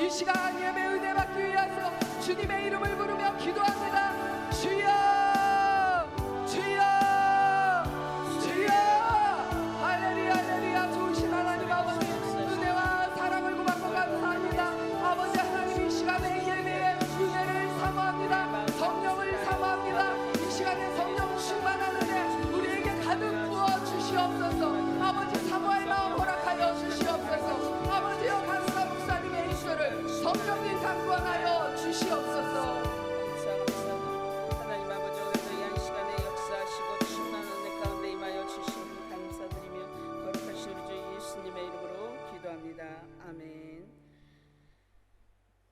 이 시간 예배 은혜 받기 위해서 주님의 이름을 부르며 기도합니다. 주여, 주여, 주여. 할렐루야, 할렐루야. 좋으신 하나님 아버지, 은혜와 사랑을 고맙고 감사합니다. 아버지 하나님, 이 시간에 예배의 은혜를 사모합니다. 성령을 사모합니다. 이 시간에 성령 충만한 은혜 우리에게 가득 부어 주시옵소서. 아버지 사모할 마음 허락하여 주시옵소서. 아버지여, 강사 목사님의 입술을 성령님 강권하여 주시옵소서. 하나님 아버지, 오늘도 이 시간에 역사하시고 충만한 은혜 가운데 임하여 주시니 감사드리며 거룩하신 우리 주 예수님의 이름으로 기도합니다. 아멘.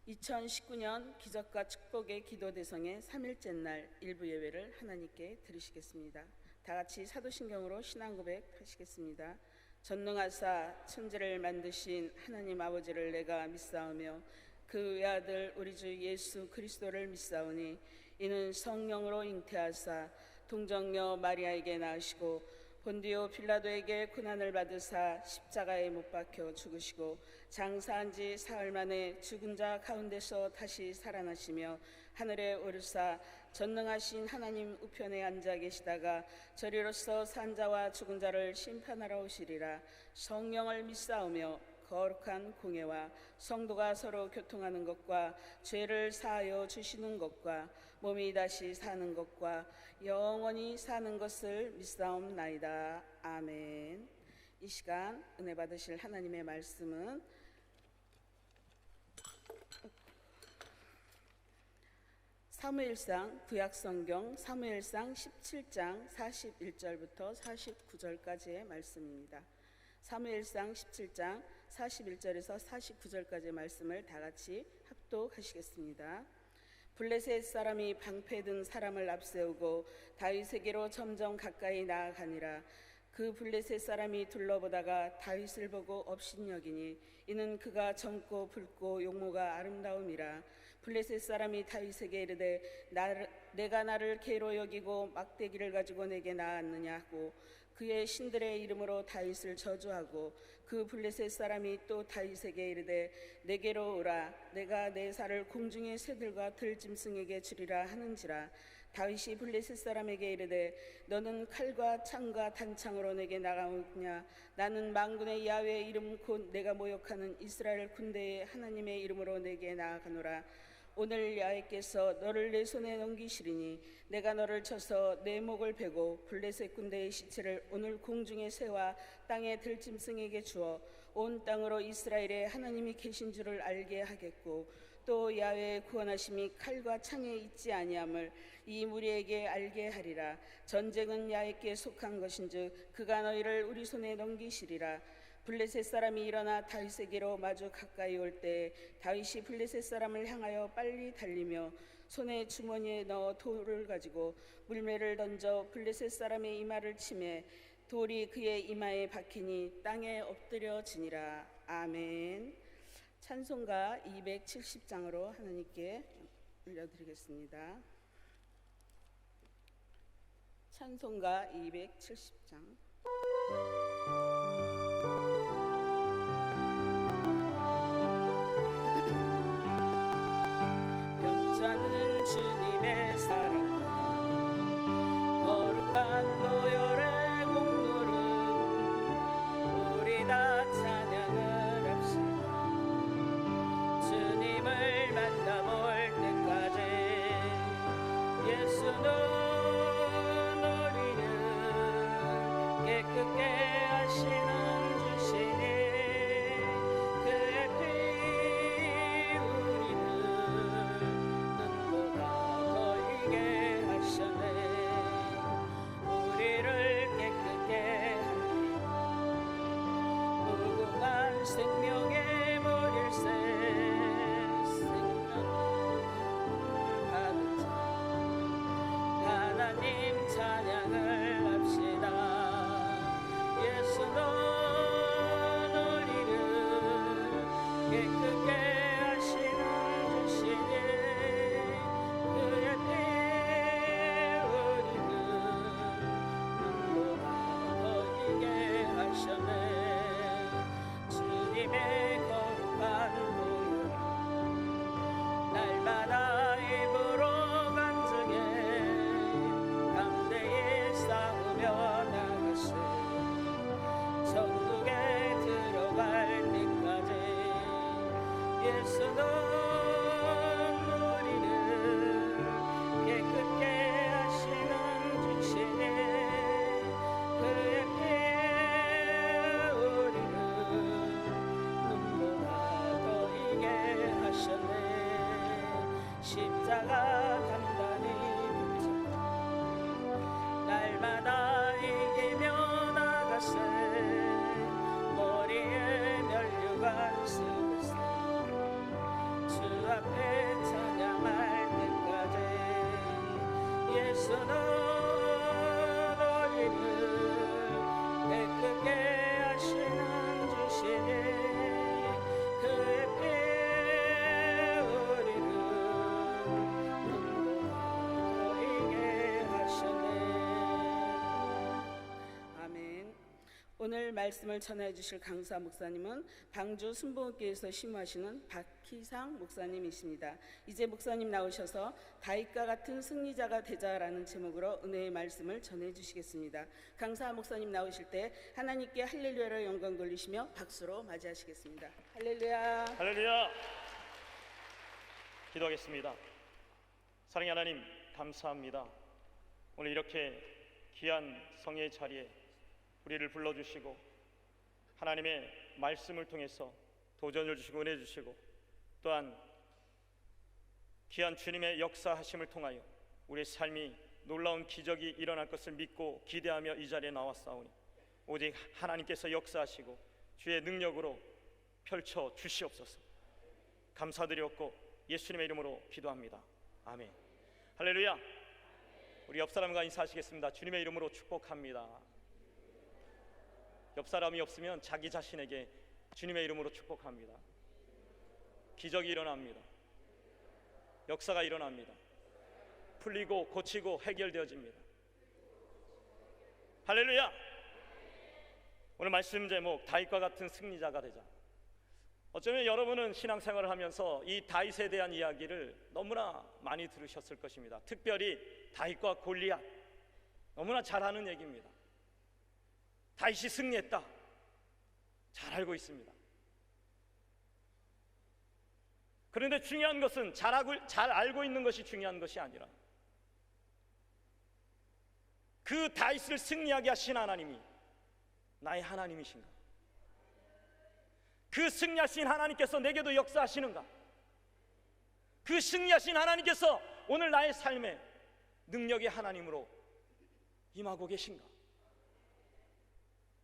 2019년 기적과 축복의 기도 대성의 3일째 날 일부 예배를 하나님께 드리시겠습니다. 다 같이 사도신경으로 신앙 고백하시겠습니다. 전능하사 천지를 만드신 하나님 아버지를 내가 믿사오며 그 외아들 우리 주 예수 그리스도를 믿사오니 이는 성령으로 잉태하사 동정녀 마리아에게 낳으시고 본디오 빌라도에게 고난을 받으사 십자가에 못 박혀 죽으시고 장사한 지 사흘 만에 죽은 자 가운데서 다시 살아나시며 하늘에 오르사 전능하신 하나님 우편에 앉아 계시다가 저리로서 산 자와 죽은 자를 심판하러 오시리라. 성령을 믿사오며 거룩한 공예와 성도가 서로 교통하는 것과 죄를 사하여 주시는 것과 몸이 다시 사는 것과 영원히 사는 것을 믿사옵나이다. 아멘. 이 시간 은혜 받으실 하나님의 말씀은 사무엘상 구약성경 사무엘상 17장 41절부터 49절까지의 말씀입니다. 사무엘상 17장 41절에서 49절까지의 말씀을 다 같이 합독하시겠습니다. 블레셋 사람이 방패 든 사람을 앞세우고 다윗에게로 점점 가까이 나아가니라. 그 블레셋 사람이 둘러보다가 다윗을 보고 업신여기니 이는 그가 젊고 붉고 용모가 아름다움이라. 블레셋 사람이 다윗에게 이르되 내가 나를 개로 여기고 막대기를 가지고 내게 나았느냐 하고 그의 신들의 이름으로 다윗을 저주하고 그 블레셋 사람이 또 다윗에게 이르되 내게로 오라. 내가 내 살을 공중의 새들과 들짐승에게 주리라 하는지라. 다윗이 블레셋 사람에게 이르되 너는 칼과 창과 단창으로 내게 나가오냐. 나는 만군의 야훼의 이름 곧 내가 모욕하는 이스라엘 군대의 하나님의 이름으로 내게 나아가노라. 오늘 야훼께서 너를 내 손에 넘기시리니 내가 너를 쳐서 내 목을 베고 블레셋 군대의 시체를 오늘 공중의 새와 땅의 들짐승에게 주어 온 땅으로 이스라엘의 하나님이 계신 줄을 알게 하겠고 또 야훼의 구원하심이 칼과 창에 있지 아니함을 이 무리에게 알게 하리라. 전쟁은 야훼께 속한 것인즉 그가 너희를 우리 손에 넘기시리라. 블레셋 사람이 일어나 다윗에게로 마주 가까이 올 때 다윗이 블레셋 사람을 향하여 빨리 달리며 손에 주머니에 넣어 돌을 가지고 물매를 던져 블레셋 사람의 이마를 치매 돌이 그의 이마에 박히니 땅에 엎드려지니라. 아멘. 찬송가 270장으로 하나님께 올려드리겠습니다. 찬송가 270장. 병자는 주님의 사랑 거룩한 노열의 공로를 우리 다 찬양을 합시다. 주님을 만나볼 때까지 예수는 우리를 깨끗게 예수는 우리를 깨끗게 하시는 주시네 그의 피에 우리를 눈보다 더 이게 하셨네 십자가 단단히 붙잡고 날마다 이기며 나가세 머리에 면류관 쓰고서 주 앞에 찬양할 때까지 예수는 우리를 깨끗게 하시는 주시니 그의 피에 우리를 눈보다 더 이게 하셨네. 아멘. 오늘 말씀을 전해 주실 강사 목사님은 방주 순복음교회에서 심우하시는 박희상 목사님이십니다. 이제 목사님 나오셔서 다윗과 같은 승리자가 되자라는 제목으로 은혜의 말씀을 전해 주시겠습니다. 강사 목사님 나오실 때 하나님께 할렐루야로 영광 돌리시며 박수로 맞이하시겠습니다. 할렐루야. 할렐루야. 기도하겠습니다. 사랑의 하나님 감사합니다. 오늘 이렇게 귀한 성의 자리에 우리를 불러주시고 하나님의 말씀을 통해서 도전을 주시고 은혜 주시고 또한 귀한 주님의 역사하심을 통하여 우리의 삶이 놀라운 기적이 일어날 것을 믿고 기대하며 이 자리에 나왔사오니 오직 하나님께서 역사하시고 주의 능력으로 펼쳐 주시옵소서. 감사드렸고 예수님의 이름으로 기도합니다. 아멘. 할렐루야. 우리 옆 사람과 인사하시겠습니다. 주님의 이름으로 축복합니다. 옆 사람이 없으면 자기 자신에게 주님의 이름으로 축복합니다. 기적이 일어납니다. 역사가 일어납니다. 풀리고 고치고 해결되어집니다. 할렐루야. 오늘 말씀 제목 다윗과 같은 승리자가 되자. 어쩌면 여러분은 신앙생활을 하면서 이 다윗에 대한 이야기를 너무나 많이 들으셨을 것입니다. 특별히 다윗과 골리앗 너무나 잘 아는 얘기입니다. 다윗이 승리했다 잘 알고 있습니다. 그런데 중요한 것은 잘 알고 있는 것이 중요한 것이 아니라 그 다윗을 승리하게 하신 하나님이 나의 하나님이신가? 그 승리하신 하나님께서 내게도 역사하시는가? 그 승리하신 하나님께서 오늘 나의 삶에 능력의 하나님으로 임하고 계신가?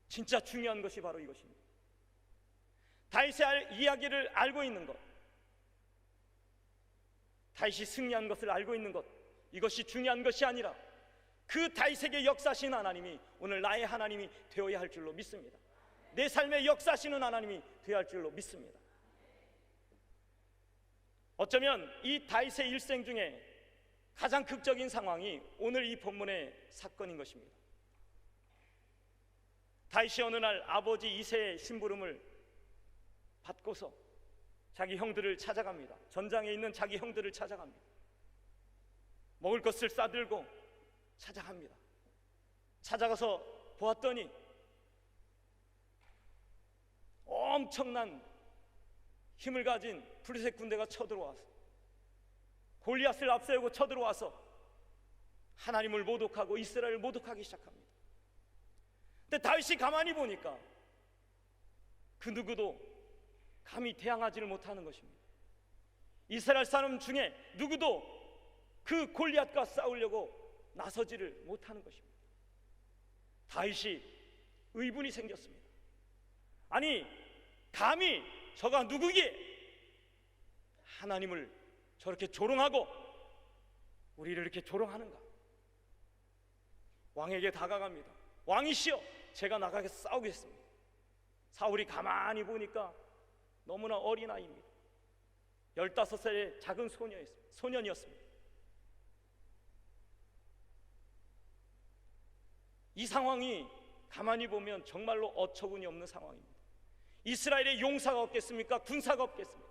진짜 중요한 것이 바로 이것입니다. 다윗의 이야기를 알고 있는 것, 다윗이 승리한 것을 알고 있는 것, 이것이 중요한 것이 아니라 그 다윗에게 역사하신 하나님이 오늘 나의 하나님이 되어야 할 줄로 믿습니다. 내 삶에 역사하시는 하나님이 되어야 할 줄로 믿습니다. 어쩌면 이 다윗의 일생 중에 가장 극적인 상황이 오늘 이 본문의 사건인 것입니다. 다윗이 어느 날 아버지 이새의 심부름을 받고서 자기 형들을 찾아갑니다. 전장에 있는 자기 형들을 찾아갑니다. 먹을 것을 싸들고 찾아갑니다. 찾아가서 보았더니 엄청난 힘을 가진 블레셋 군대가 쳐들어와서 골리앗을 앞세우고 쳐들어와서 하나님을 모독하고 이스라엘을 모독하기 시작합니다. 근데 다윗이 가만히 보니까 그 누구도 감히 대항하지를 못하는 것입니다. 이스라엘 사람 중에 누구도 그 골리앗과 싸우려고 나서지를 못하는 것입니다. 다윗이 의문이 생겼습니다. 아니 감히 저가 누구기에 하나님을 저렇게 조롱하고 우리를 이렇게 조롱하는가? 왕에게 다가갑니다. 왕이시여 제가 나가서 싸우겠습니다. 사울이 가만히 보니까 너무나 어린아이입니다. 15살의 작은 소년이었습니다. 이 상황이 가만히 보면 정말로 어처구니 없는 상황입니다. 이스라엘에 용사가 없겠습니까? 군사가 없겠습니까?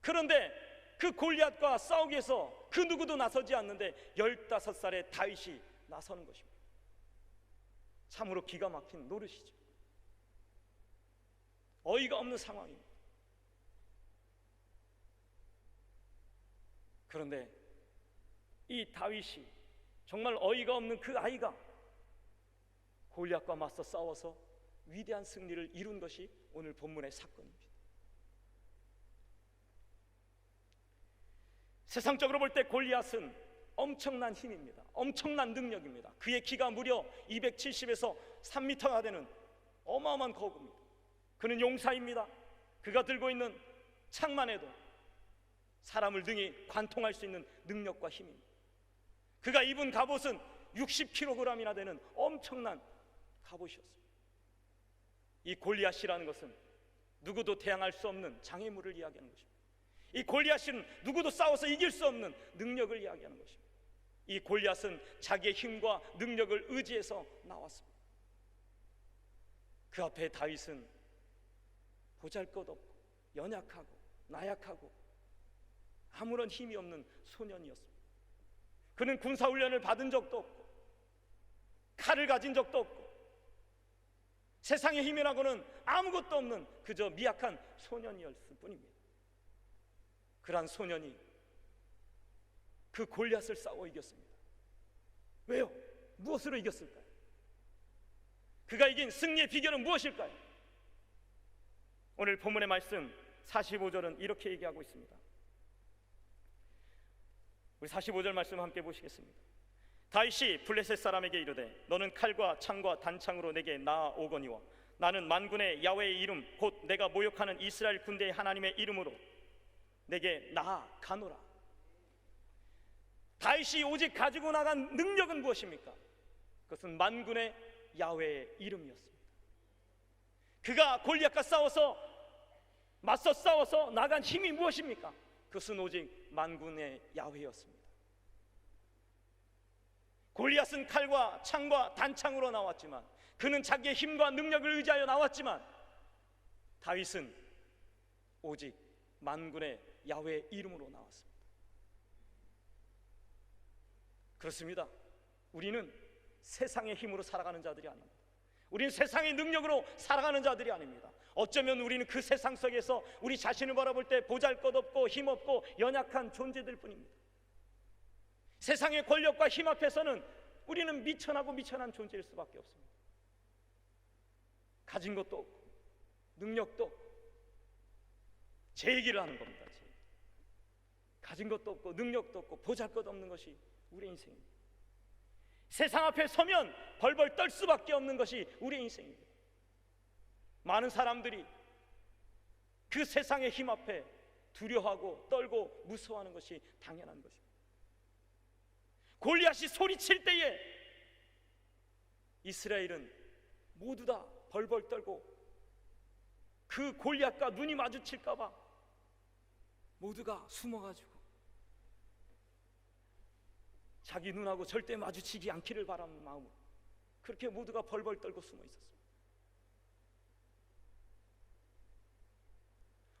그런데 그 골리앗과 싸우기 위해서 그 누구도 나서지 않는데 15살의 다윗이 나서는 것입니다. 참으로 기가 막힌 노릇이죠. 어이가 없는 상황입니다. 그런데 이 다윗이 정말 어이가 없는 그 아이가 골리앗과 맞서 싸워서 위대한 승리를 이룬 것이 오늘 본문의 사건입니다. 세상적으로 볼 때 골리앗은 엄청난 힘입니다. 엄청난 능력입니다. 그의 키가 무려 270에서 3m가 되는 어마어마한 거구입니다. 그는 용사입니다. 그가 들고 있는 창만 해도 사람을 등에 관통할 수 있는 능력과 힘입니다. 그가 입은 갑옷은 60kg이나 되는 엄청난 갑옷이었습니다. 이 골리앗이라는 것은 누구도 대항할 수 없는 장애물을 이야기하는 것입니다. 이 골리앗은 누구도 싸워서 이길 수 없는 능력을 이야기하는 것입니다. 이 골리앗은 자기의 힘과 능력을 의지해서 나왔습니다. 그 앞에 다윗은 보잘것없고 연약하고 나약하고 아무런 힘이 없는 소년이었습니다. 그는 군사훈련을 받은 적도 없고 칼을 가진 적도 없고 세상의 힘이라고는 아무것도 없는 그저 미약한 소년이었을 뿐입니다. 그러한 소년이 그 골리앗을 싸워 이겼습니다. 왜요? 무엇으로 이겼을까요? 그가 이긴 승리의 비결은 무엇일까요? 오늘 본문의 말씀 45절은 이렇게 얘기하고 있습니다. 우리 45절 말씀 함께 보시겠습니다. 다윗이 블레셋 사람에게 이르되 너는 칼과 창과 단창으로 내게 나아오거니와 나는 만군의 야훼의 이름 곧 내가 모욕하는 이스라엘 군대의 하나님의 이름으로 내게 나아가노라. 다윗이 오직 가지고 나간 능력은 무엇입니까? 그것은 만군의 야훼의 이름이었습니다. 그가 골리앗과 맞서 싸워서 나간 힘이 무엇입니까? 그것은 오직 만군의 야훼였습니다. 골리앗은 칼과 창과 단창으로 나왔지만, 그는 자기의 힘과 능력을 의지하여 나왔지만, 다윗은 오직 만군의 야훼의 이름으로 나왔습니다. 그렇습니다. 우리는 세상의 힘으로 살아가는 자들이 아닙니다. 우리는 세상의 능력으로 살아가는 자들이 아닙니다. 어쩌면 우리는 그 세상 속에서 우리 자신을 바라볼 때 보잘것없고 힘없고 연약한 존재들 뿐입니다. 세상의 권력과 힘 앞에서는 우리는 미천하고 미천한 존재일 수밖에 없습니다. 가진 것도 없고 능력도 없고 제 얘기를 하는 겁니다. 가진 것도 없고 능력도 없고 보잘것없는 것이 우리의 인생입니다. 세상 앞에 서면 벌벌 떨 수밖에 없는 것이 우리의 인생입니다. 많은 사람들이 그 세상의 힘 앞에 두려워하고 떨고 무서워하는 것이 당연한 것입니다. 골리앗이 소리칠 때에 이스라엘은 모두 다 벌벌 떨고 그 골리앗과 눈이 마주칠까 봐 모두가 숨어가지고 자기 눈하고 절대 마주치지 않기를 바라는 마음으로 그렇게 모두가 벌벌 떨고 숨어 있었습니다.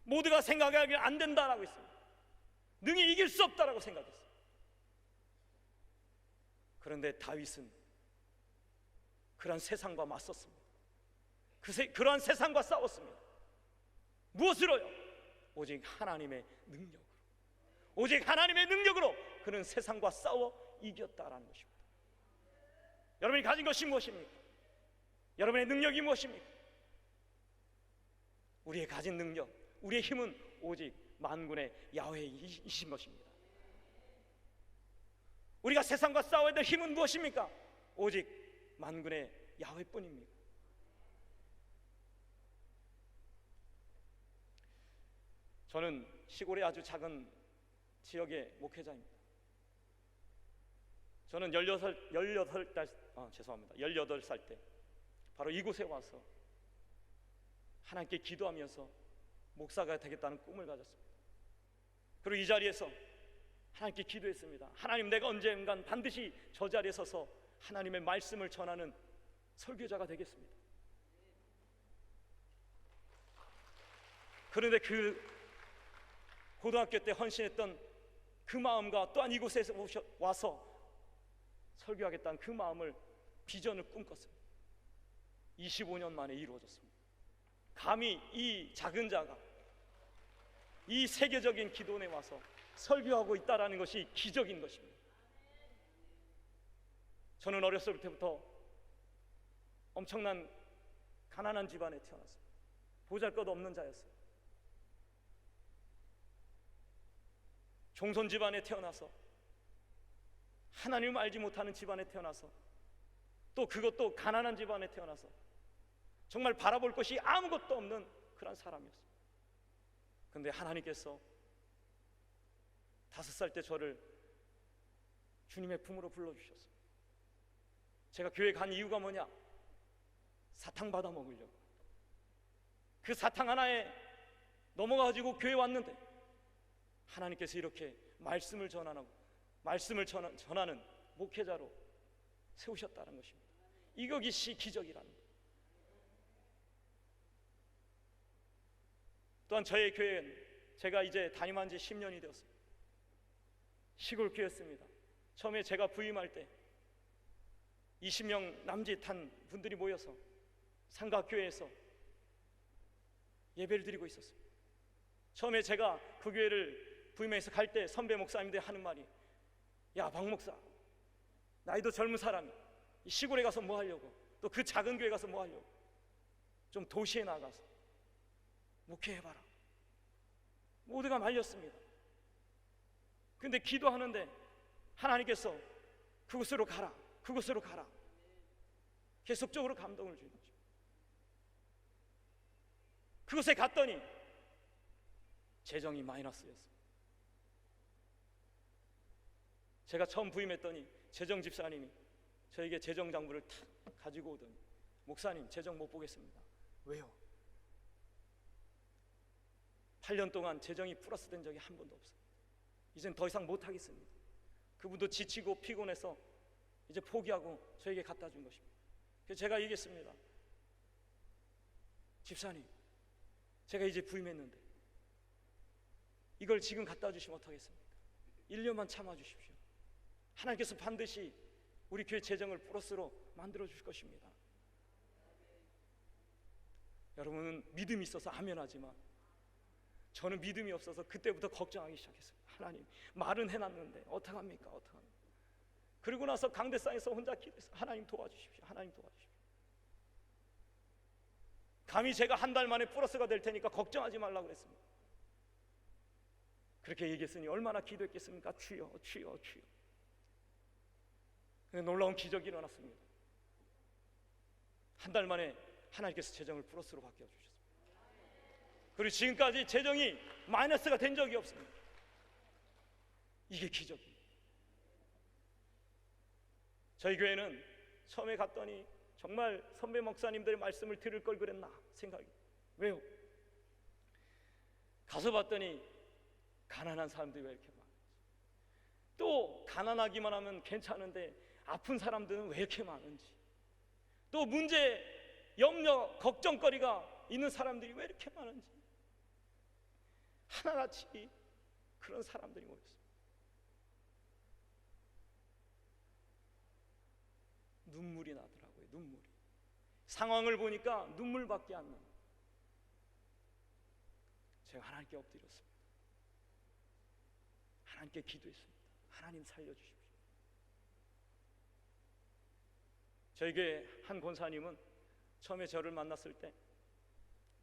모두가 생각하기에 안 된다라고 했습니다. 능히 이길 수 없다라고 생각했습니다. 그런데 다윗은 그러한 세상과 맞섰습니다. 그러한 세상과 싸웠습니다. 무엇으로요? 오직 하나님의 능력으로. 오직 하나님의 능력으로 그는 세상과 싸워 이겼다라는 것입니다. 여러분이 가진 것이 무엇입니까? 여러분의 능력이 무엇입니까? 우리의 가진 능력, 우리의 힘은 오직 만군의 야훼이신 것입니다. 우리가 세상과 싸워야 될 힘은 무엇입니까? 오직 만군의 야훼뿐입니다. 저는 시골의 아주 작은 지역의 목회자입니다. 저는 18살 때 바로 이곳에 와서 하나님께 기도하면서 목사가 되겠다는 꿈을 가졌습니다. 그리고 이 자리에서 하나님께 기도했습니다. 하나님, 내가 언젠간 반드시 저 자리에 서서 하나님의 말씀을 전하는 설교자가 되겠습니다. 그런데 그 고등학교 때 헌신했던 그 마음과 또한 이곳에 와서 설교하겠다는 그 마음을, 비전을 꿈꿨습니다. 25년 만에 이루어졌습니다. 감히 이 작은 자가 이 세계적인 기도원에 와서 설교하고 있다는 것이 기적인 것입니다. 저는 어렸을 때부터 엄청난 가난한 집안에 태어났어요. 보잘것없는 자였어요. 종손 집안에 태어나서, 하나님을 알지 못하는 집안에 태어나서, 또 그것도 가난한 집안에 태어나서 정말 바라볼 것이 아무것도 없는 그런 사람이었어요. 그런데 하나님께서 5살 때 저를 주님의 품으로 불러주셨어요. 제가 교회 간 이유가 뭐냐? 사탕 받아 먹으려고. 그 사탕 하나에 넘어가지고 교회 왔는데 하나님께서 이렇게 말씀을 전하는 목회자로 세우셨다는 것입니다. 이것이 기적이라는 것. 또한 저의 교회는 제가 이제 담임한 지 10년이 되었습니다. 시골 교회였습니다. 처음에 제가 부임할 때 20명 남짓한 분들이 모여서 삼각교회에서 예배를 드리고 있었습니다. 처음에 제가 그 교회를 부임해서 갈 때 선배 목사님들이 하는 말이, 야, 박 목사, 나이도 젊은 사람이 이 시골에 가서 뭐 하려고, 또 그 작은 교회 가서 뭐 하려고, 좀 도시에 나가서 목회해봐라. 모두가 말렸습니다. 근데 기도하는데 하나님께서 그곳으로 가라, 그곳으로 가라, 계속적으로 감동을 주는 거죠. 그곳에 갔더니 재정이 마이너스였어요. 제가 처음 부임했더니 재정 집사님이 저에게 재정 장부를 탁 가지고 오더니, 목사님, 재정 못 보겠습니다. 왜요? 8년 동안 재정이 플러스 된 적이 한 번도 없어요. 이젠 더 이상 못 하겠습니다. 그분도 지치고 피곤해서 이제 포기하고 저에게 갖다 준 것입니다. 그래서 제가 얘기했습니다. 집사님, 제가 이제 부임했는데 이걸 지금 갖다 주시면 어떡하겠습니까? 1년만 참아 주십시오. 하나님께서 반드시 우리 교회 재정을 플러스로 만들어 주실 것입니다. 여러분은 믿음이 있어서 아멘 하지만 저는 믿음이 없어서 그때부터 걱정하기 시작했어요. 하나님, 말은 해놨는데 어떡합니까? 어떡합니까? 그리고 나서 강대상에서 혼자 기도해서 하나님 도와주십시오. 하나님 도와주십시오. 감히 제가 한 달 만에 플러스가 될 테니까 걱정하지 말라고 그랬습니다. 그렇게 얘기했으니 얼마나 기도했겠습니까? 주여, 주여, 주여. 놀라운 기적이 일어났습니다. 한 달 만에 하나님께서 재정을 플러스로 바뀌어 주셨습니다. 그리고 지금까지 재정이 마이너스가 된 적이 없습니다. 이게 기적입니다. 저희 교회는 처음에 갔더니 정말 선배 목사님들의 말씀을 들을 걸 그랬나 생각이. 왜요? 가서 봤더니 가난한 사람들이 왜 이렇게 많은지, 또 가난하기만 하면 괜찮은데 아픈 사람들은 왜 이렇게 많은지, 또 문제, 염려, 걱정거리가 있는 사람들이 왜 이렇게 많은지, 하나같이 그런 사람들이 모였습니다. 눈물이 나더라고요. 눈물이. 상황을 보니까 눈물밖에 안 나요. 제가 하나님께 엎드렸습니다. 하나님께 기도했습니다. 하나님 살려주십시오. 저희 교회 한 권사님은 처음에 저를 만났을 때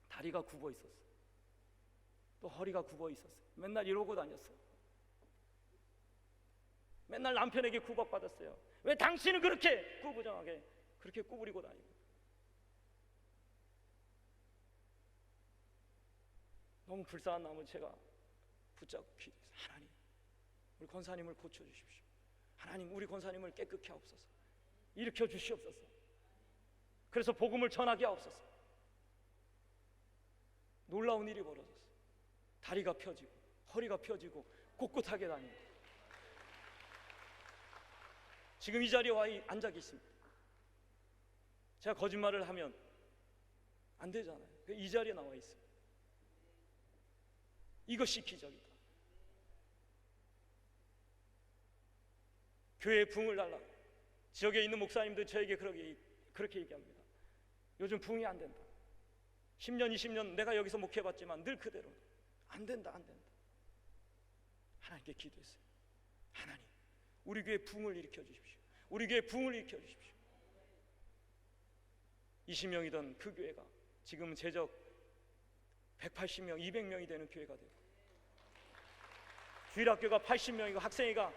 다리가 굽어 있었어요. 또 허리가 굽어 있었어요. 맨날 이러고 다녔어요. 맨날 남편에게 구박받았어요. 왜 당신은 그렇게 꾸부정하게 그렇게 꾸부리고 다니고. 너무 불쌍한 나머지 제가 붙잡고 기도해서, 하나님, 우리 권사님을 고쳐주십시오. 하나님, 우리 권사님을 깨끗게 하옵소서. 일으켜 주시옵소서. 그래서 복음을 전하게 하옵소서. 놀라운 일이 벌어졌어요. 다리가 펴지고 허리가 펴지고 꼿꼿하게 다니고 지금 이 자리에 와 앉아 계십니다. 제가 거짓말을 하면 안 되잖아요. 이 자리에 나와 있어요. 이것이 기적이다. 교회에 붕을 달라. 지역에 있는 목사님들 저에게 그렇게 얘기합니다. 요즘 붕이 안 된다. 10년, 20년 내가 여기서 목회해봤지만 늘 그대로 안 된다, 안 된다. 하나님께 기도했어요. 하나님, 우리 교회 부흥을 일으켜 주십시오. 우리 교회 부흥을 일으켜 주십시오. 20명이던 그 교회가 지금 제적 180명, 200명이 되는 교회가 되고, 주일학교가 80명이고 학생회가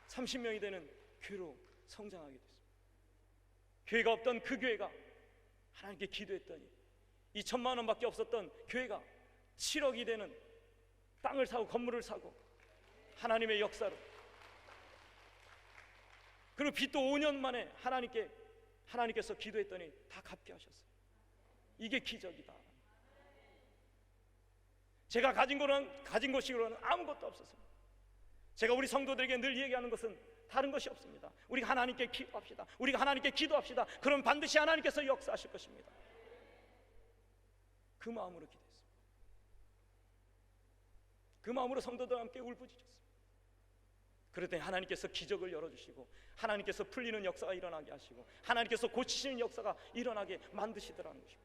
30명이 되는 교회로 성장하게 됐습니다. 교회가 없던 그 교회가 하나님께 기도했더니 2천만 원밖에 없었던 교회가 7억이 되는 땅을 사고 건물을 사고, 하나님의 역사로. 그리고 빚도 5년 만에 하나님께서 기도했더니 다 갚게 하셨어요. 이게 기적이다. 제가 가진 것으로는 아무것도 없었습니다. 제가 우리 성도들에게 늘 얘기하는 것은 다른 것이 없습니다. 우리가 하나님께 기도합시다. 우리가 하나님께 기도합시다. 그럼 반드시 하나님께서 역사하실 것입니다. 그 마음으로 기도했습니다. 그 마음으로 성도들과 함께 울부짖었습니다. 그랬더니 하나님께서 기적을 열어주시고, 하나님께서 풀리는 역사가 일어나게 하시고, 하나님께서 고치시는 역사가 일어나게 만드시더라는 것입니다.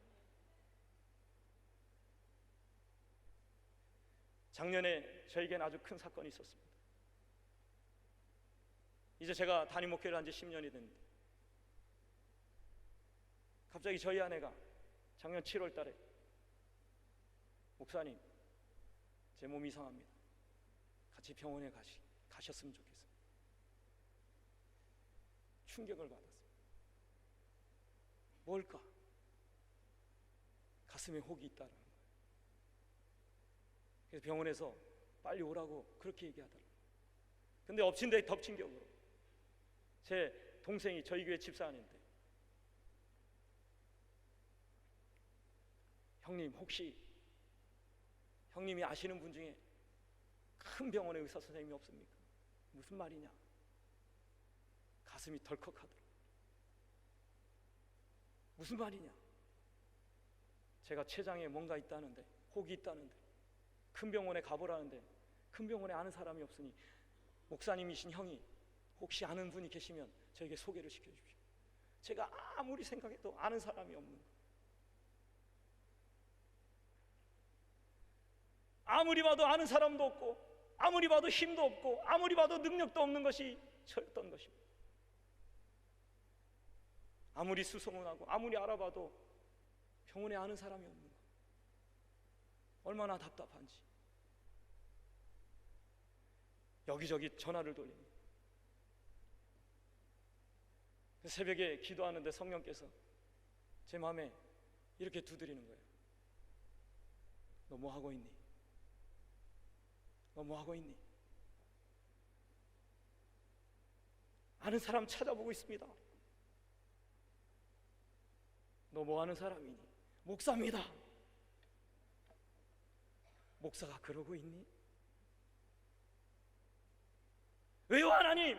작년에 저에게는 아주 큰 사건이 있었습니다. 이제 제가 담임 목회를 한 지 10년이 됐는데, 갑자기 저희 아내가 작년 7월 달에, 목사님, 제 몸이 이상합니다. 같이 병원에 가셨으면 좋겠어요. 충격을 받았어요. 뭘까? 가슴에 혹이 있다라는 거예요. 그래서 병원에서 빨리 오라고 그렇게 얘기하더라고요. 근데 엎친 데 덮친 격으로 제 동생이 저희 교회 집사하는데, 형님, 혹시 형님이 아시는 분 중에 큰 병원의 의사 선생님이 없습니까? 무슨 말이냐? 가슴이 덜컥하더라고요. 무슨 말이냐? 제가 췌장에 뭔가 있다는데, 혹이 있다는데, 큰 병원에 가보라는데 큰 병원에 아는 사람이 없으니 목사님이신 형이 혹시 아는 분이 계시면 저에게 소개를 시켜주십시오. 제가 아무리 생각해도 아는 사람이 없는 거예요. 아무리 봐도 아는 사람도 없고, 아무리 봐도 힘도 없고, 아무리 봐도 능력도 없는 것이 저였던 것입니다. 아무리 수소문하고 아무리 알아봐도 병원에 아는 사람이 없는 거예요. 얼마나 답답한지 여기저기 전화를 돌립니다. 새벽에 기도하는데 성령께서 제 마음에 이렇게 두드리는 거예요. 너 뭐 하고 있니? 너 뭐 하고 있니? 아는 사람 찾아보고 있습니다. 너 뭐 하는 사람이니? 목사입니다. 목사가 그러고 있니? 왜요, 하나님?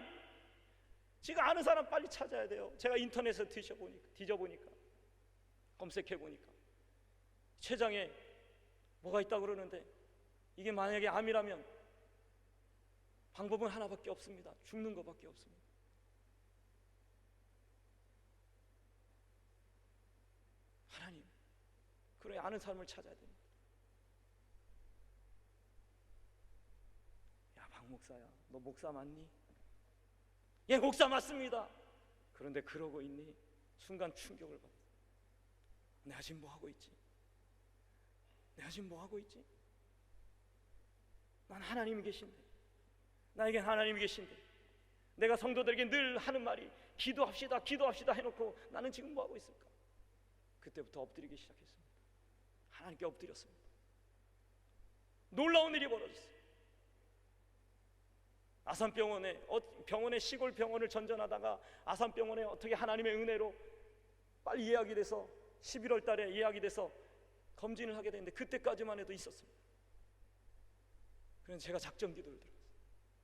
지금 아는 사람 빨리 찾아야 돼요. 제가 인터넷에 뒤져보니까 검색해보니까 췌장에 뭐가 있다고 그러는데, 이게 만약에 암이라면 방법은 하나밖에 없습니다. 죽는 것밖에 없습니다. 하나님, 그래, 아는 사람을 찾아야 됩니다. 야, 박 목사야, 너 목사 맞니? 예, 목사 맞습니다. 그런데 그러고 있니? 순간 충격을 받았어. 내가 지금 뭐 하고 있지? 내가 지금 뭐 하고 있지? 난 하나님이 계신데, 나에겐 하나님이 계신데, 내가 성도들에게 늘 하는 말이 기도합시다, 기도합시다 해놓고 나는 지금 뭐 하고 있을까? 그때부터 엎드리기 시작했습니다. 하나님께 엎드렸습니다. 놀라운 일이 벌어졌어요. 병원에 시골 병원을 전전하다가 아산병원에 어떻게 하나님의 은혜로 빨리 예약이 돼서 11월 달에 예약이 돼서 검진을 하게 됐는데, 그때까지만 해도 있었습니다. 그래서 제가 작정 기도를 들어갔어요.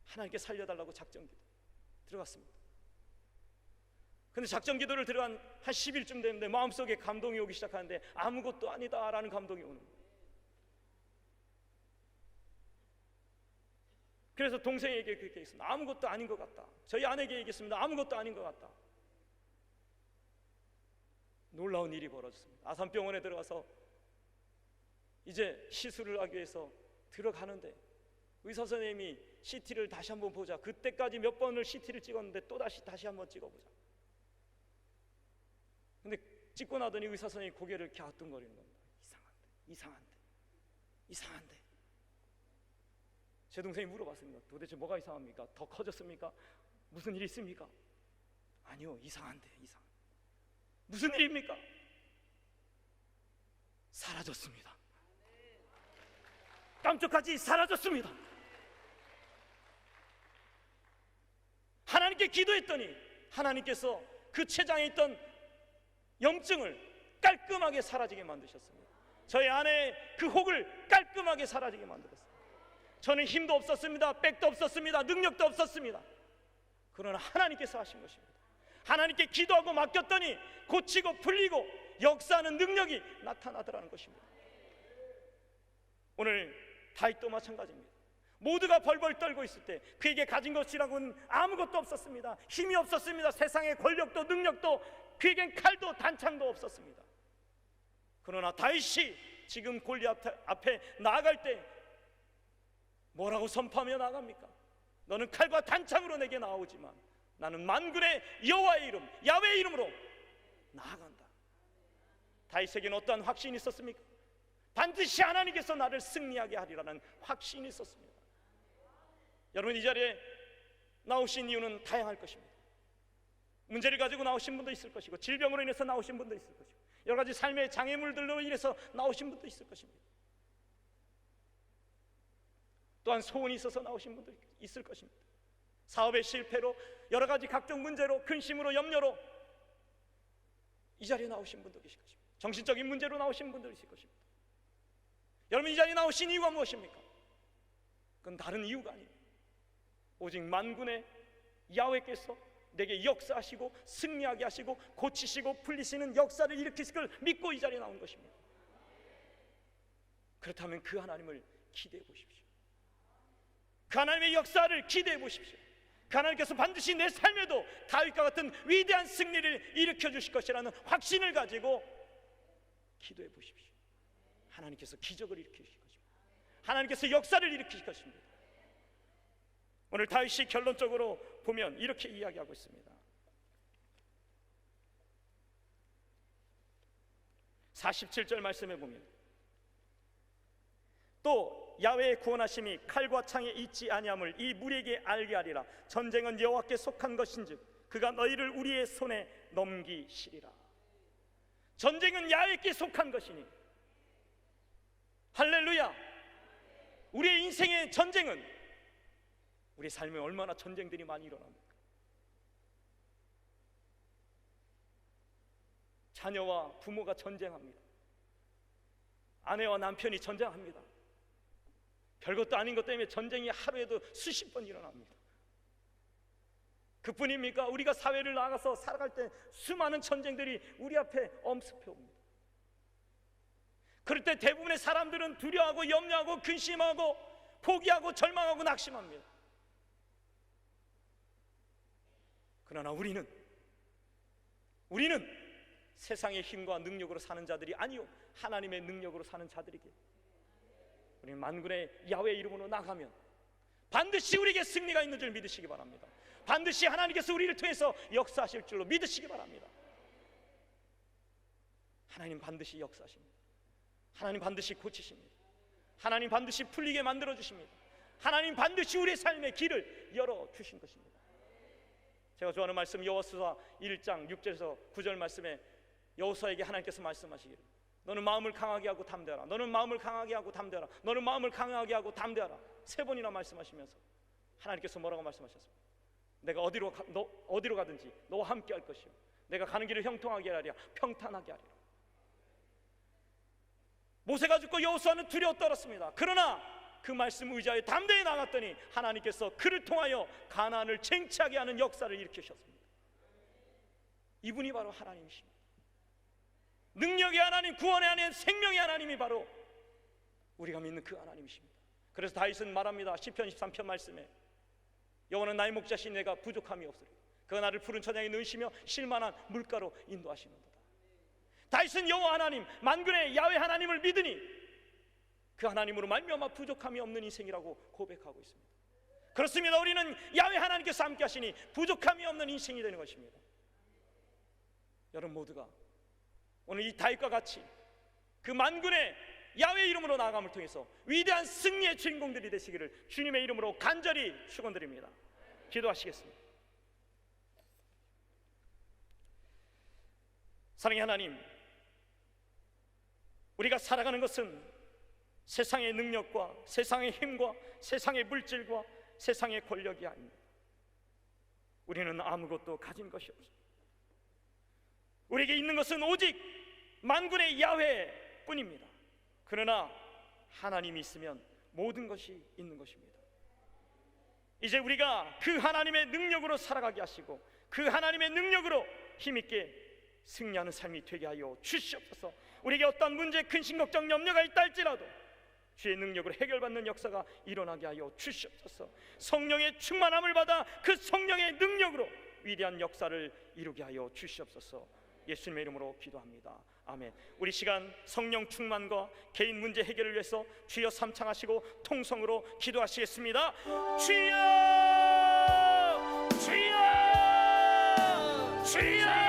하나님께 살려달라고 작정 기도 들어갔습니다. 근데 작정 기도를 들어간 한 10일쯤 됐는데 마음속에 감동이 오기 시작하는데, 아무것도 아니다라는 감동이 오는 거예요. 그래서 동생에게 그렇게 얘기했습니다. 아무것도 아닌 것 같다. 저희 아내에게 얘기했습니다. 아무것도 아닌 것 같다. 놀라운 일이 벌어졌습니다. 아산병원에 들어가서 이제 시술을 하기 위해서 들어가는데 의사 선생님이 CT를 다시 한번 보자. 그때까지 몇 번을 CT를 찍었는데 또 다시 한번 찍어보자. 근데 찍고 나더니 의사 선생님이 고개를 갸우뚱거리는 겁니다. 이상한데. 제 동생이 물어봤습니다. 도대체 뭐가 이상합니까? 더 커졌습니까? 무슨 일이 있습니까? 아니요, 이상한데. 무슨 일입니까? 사라졌습니다. 깜짝하지, 사라졌습니다. 하나님께 기도했더니 하나님께서 그 췌장에 있던 염증을 깔끔하게 사라지게 만드셨습니다. 저희 아내의 그 혹을 깔끔하게 사라지게 만들었습니다. 저는 힘도 없었습니다. 백도 없었습니다. 능력도 없었습니다. 그러나 하나님께서 하신 것입니다. 하나님께 기도하고 맡겼더니 고치고 풀리고 역사하는 능력이 나타나더라는 것입니다. 오늘 다윗도 마찬가지입니다. 모두가 벌벌 떨고 있을 때 그에게 가진 것이라고는 아무것도 없었습니다. 힘이 없었습니다. 세상의 권력도 능력도, 그에겐 칼도 단창도 없었습니다. 그러나 다윗이 지금 골리앗 앞에 나아갈 때 뭐라고 선포하며 나갑니까? 너는 칼과 단창으로 내게 나오지만 나는 만군의 여호와의 이름, 야훼의 이름으로 나아간다. 다윗에게는 어떠한 확신이 있었습니까? 반드시 하나님께서 나를 승리하게 하리라는 확신이 있었습니다. 여러분, 이 자리에 나오신 이유는 다양할 것입니다. 문제를 가지고 나오신 분도 있을 것이고, 질병으로 인해서 나오신 분도 있을 것이고, 여러 가지 삶의 장애물들로 인해서 나오신 분도 있을 것입니다. 또한 소원이 있어서 나오신 분도 있을 것입니다. 사업의 실패로, 여러 가지 각종 문제로, 근심으로, 염려로 이 자리에 나오신 분도 계실 것입니다. 정신적인 문제로 나오신 분도 있을 것입니다. 여러분, 이 자리에 나오신 이유가 무엇입니까? 그건 다른 이유가 아닙니다. 오직 만군의 야훼께서 내게 역사하시고 승리하게 하시고 고치시고 풀리시는 역사를 일으키실 걸 믿고 이 자리에 나온 것입니다. 그렇다면 그 하나님을 기대해 보십시오. 그 하나님의 역사를 기대해 보십시오. 그 하나님께서 반드시 내 삶에도 다윗과 같은 위대한 승리를 일으켜 주실 것이라는 확신을 가지고 기도해 보십시오. 하나님께서 기적을 일으키실 것입니다. 하나님께서 역사를 일으키실 것입니다. 오늘 다윗이 결론적으로 보면 이렇게 이야기하고 있습니다. 47절 말씀에 보면 또 야훼의 구원하심이 칼과 창에 있지 아니함을 이 무리에게 알게 하리라. 전쟁은 여호와께 속한 것인즉 그가 너희를 우리의 손에 넘기시리라. 전쟁은 야훼께 속한 것이니, 할렐루야. 우리의 인생의 전쟁은, 우리 삶에 얼마나 전쟁들이 많이 일어납니까? 자녀와 부모가 전쟁합니다. 아내와 남편이 전쟁합니다. 별것도 아닌 것 때문에 전쟁이 하루에도 수십 번 일어납니다. 그뿐입니까? 우리가 사회를 나가서 살아갈 때 수많은 전쟁들이 우리 앞에 엄습해 옵니다. 그럴 때 대부분의 사람들은 두려워하고 염려하고 근심하고 포기하고 절망하고 낙심합니다. 그러나 우리는 세상의 힘과 능력으로 사는 자들이 아니요 하나님의 능력으로 사는 자들이기에 우리는 만군의 야훼의 이름으로 나가면 반드시 우리에게 승리가 있는 줄 믿으시기 바랍니다. 반드시 하나님께서 우리를 통해서 역사하실 줄로 믿으시기 바랍니다. 하나님 반드시 역사하십니다. 하나님 반드시 고치십니다. 하나님 반드시 풀리게 만들어 주십니다. 하나님 반드시 우리의 삶의 길을 열어주신 것입니다. 제가 좋아하는 말씀, 여호수아 1장 6절에서 9절 말씀에 여호수아에게 하나님께서 말씀하시기를 너는 마음을 강하게 하고 담대하라. 너는 마음을 강하게 하고 담대하라. 너는 마음을 강하게 하고 담대하라. 3번이나 말씀하시면서 하나님께서 뭐라고 말씀하셨습니까? 내가 어디로 가든지 너와 함께 할 것이요 내가 가는 길을 형통하게 하리라. 평탄하게 하리라. 모세가 죽고 여호수아는 두려워 떨었습니다. 그러나 그 말씀 의지하여 담대히 나갔더니 하나님께서 그를 통하여 가나안을 쟁취하게 하는 역사를 일으키셨습니다. 이분이 바로 하나님이십니다. 능력의 하나님, 구원의 하나님, 생명의 하나님이 바로 우리가 믿는 그 하나님이십니다. 그래서 다윗은 말합니다. 시편 13편 말씀에 여호와는 나의 목자시니 내가 부족함이 없으리라. 그가 나를 푸른 초장에 넣으시며 쉴만한 물가로 인도하시는도다. 다윗은 여호와 하나님, 만군의 야훼 하나님을 믿으니 그 하나님으로 말미암아 부족함이 없는 인생이라고 고백하고 있습니다. 그렇습니다. 우리는 야훼 하나님께서 함께 하시니 부족함이 없는 인생이 되는 것입니다. 여러분 모두가 오늘 이 다윗과 같이 그 만군의 야훼 이름으로 나아감을 통해서 위대한 승리의 주인공들이 되시기를 주님의 이름으로 간절히 축원드립니다. 기도하시겠습니다. 사랑의 하나님, 우리가 살아가는 것은 세상의 능력과 세상의 힘과 세상의 물질과 세상의 권력이 아닙니다. 우리는 아무것도 가진 것이 없습니다. 우리에게 있는 것은 오직 만군의 야훼 뿐입니다. 그러나 하나님이 있으면 모든 것이 있는 것입니다. 이제 우리가 그 하나님의 능력으로 살아가게 하시고 그 하나님의 능력으로 힘있게 승리하는 삶이 되게 하여 주시옵소서. 우리에게 어떤 문제, 근심, 걱정, 염려가 있다 할지라도 주의 능력으로 해결받는 역사가 일어나게 하여 주시옵소서. 성령의 충만함을 받아 그 성령의 능력으로 위대한 역사를 이루게 하여 주시옵소서. 예수님의 이름으로 기도합니다. 아멘. 우리 시간 성령 충만과 개인 문제 해결을 위해서 주여 삼창하시고 통성으로 기도하시겠습니다. 주여, 주여, 주여.